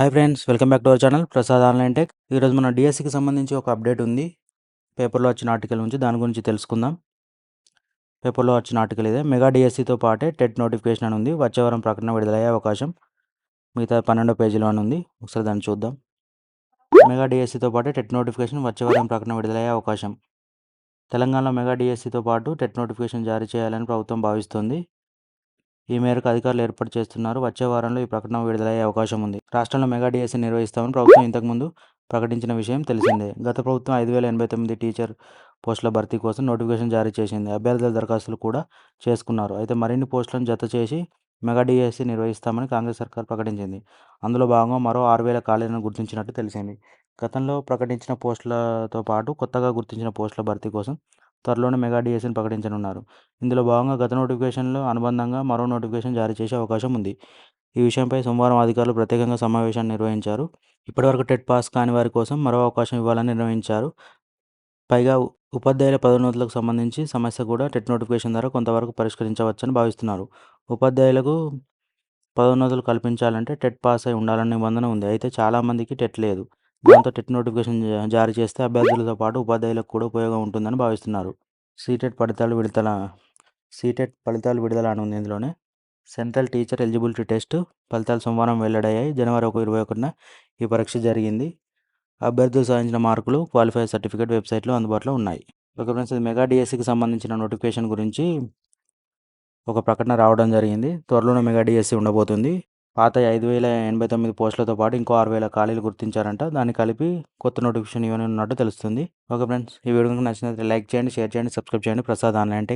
Hi friends, welcome back to our channel Prasad online tech. ఈరోజు మన డిఎస్సికి సంబంధించి ఒక అప్డేట్ ఉంది. పేపర్లో వచ్చిన ఆర్టికల్ నుంచి దాని గురించి తెలుసుకుందాం. పేపర్లో వచ్చిన ఆర్టికల్ ఇదే. మెగా డిఎస్సితో పాటే టెట్ నోటిఫికేషన్ అని ఉంది. వచ్చే వారం ప్రకటన విడుదలయ్యే అవకాశం. మిగతా 12వ పేజీలో అని ఉంది. ఒకసారి దాన్ని చూద్దాం. మెగా డిఎస్సితో పాటు టెట్ నోటిఫికేషన్ వచ్చే వారం ప్రకటన విడుదలయ్యే అవకాశం. తెలంగాణలో మెగా డిఎస్సితో పాటు టెట్ నోటిఫికేషన్ జారీ చేయాలని ప్రభుత్వం భావిస్తోంది. ఈ మేరకు అధికారులు ఏర్పాటు చేస్తున్నారు. వచ్చే వారంలో ఈ ప్రకటన విడుదలయ్యే అవకాశం ఉంది. రాష్ట్రంలో మెగా డిఎస్సి నిర్వహిస్తామని ప్రభుత్వం ఇంతకుముందు ప్రకటించిన విషయం తెలిసిందే. గత ప్రభుత్వం 5,089 టీచర్ పోస్టుల భర్తీ కోసం నోటిఫికేషన్ జారీ చేసింది. అభ్యర్థుల దరఖాస్తులు కూడా చేసుకున్నారు. అయితే మరిన్ని పోస్టులను జత చేసి మెగా డిఎస్సి నిర్వహిస్తామని కాంగ్రెస్ సర్కార్ ప్రకటించింది. అందులో భాగంగా మరో 6,000 ఖాళీలను గుర్తించినట్టు తెలిసింది. గతంలో ప్రకటించిన పోస్టులతో పాటు కొత్తగా గుర్తించిన పోస్టుల భర్తీ కోసం త్వరలోనే మెగా డిఎస్సిని ప్రకటించనున్నారు. ఇందులో భాగంగా గత నోటిఫికేషన్లో అనుబంధంగా మరో నోటిఫికేషన్ జారీ చేసే అవకాశం ఉంది. ఈ విషయంపై సోమవారం అధికారులు ప్రత్యేకంగా సమావేశాన్ని నిర్వహించారు. ఇప్పటివరకు టెట్ పాస్ కాని వారి కోసం మరో అవకాశం ఇవ్వాలని నిర్ణయించారు. పైగా ఉపాధ్యాయుల పదోన్నతులకు సంబంధించి సమస్య కూడా టెట్ నోటిఫికేషన్ ద్వారా కొంతవరకు పరిష్కరించవచ్చని భావిస్తున్నారు. ఉపాధ్యాయులకు పదోన్నతులు కల్పించాలంటే టెట్ పాస్ అయి ఉండాలన్న నిబంధన ఉంది. అయితే చాలామందికి టెట్ లేదు. దాంతో టెట్ నోటిఫికేషన్ జారీ చేస్తే అభ్యర్థులతో పాటు ఉపాధ్యాయులకు కూడా ఉపయోగం ఉంటుందని భావిస్తున్నారు. సీటెట్ ఫలితాలు విడుదల అని ఉంది. ఇందులోనే సెంట్రల్ టీచర్ ఎలిజిబిలిటీ టెస్ట్ ఫలితాలు సోమవారం వెల్లడయ్యాయి. జనవరి 21న ఈ పరీక్ష జరిగింది. అభ్యర్థులు సాధించిన మార్కులు, క్వాలిఫైయర్ సర్టిఫికేట్ వెబ్సైట్లో అందుబాటులో ఉన్నాయి. ఓకే ఫ్రెండ్స్, ఇది మెగా డిఎస్సికి సంబంధించిన నోటిఫికేషన్ గురించి ఒక ప్రకటన రావడం జరిగింది. త్వరలోనే మెగా డిఎస్సి ఉండబోతుంది. పాత 5,089 పోస్టులతో పాటు ఇంకో 6,000 ఖాళీలు గుర్తించారంట. దాన్ని కలిపి కొత్త నోటిఫికేషన్ ఇవ్వనున్నట్టు తెలుస్తుంది. ఓకే ఫ్రెండ్స్, ఈ వీడియో కనుక నచ్చినట్లయితే లైక్ చేయండి, షేర్ చేయండి, సబ్స్క్రైబ్ చేయండి. Prasad online tech.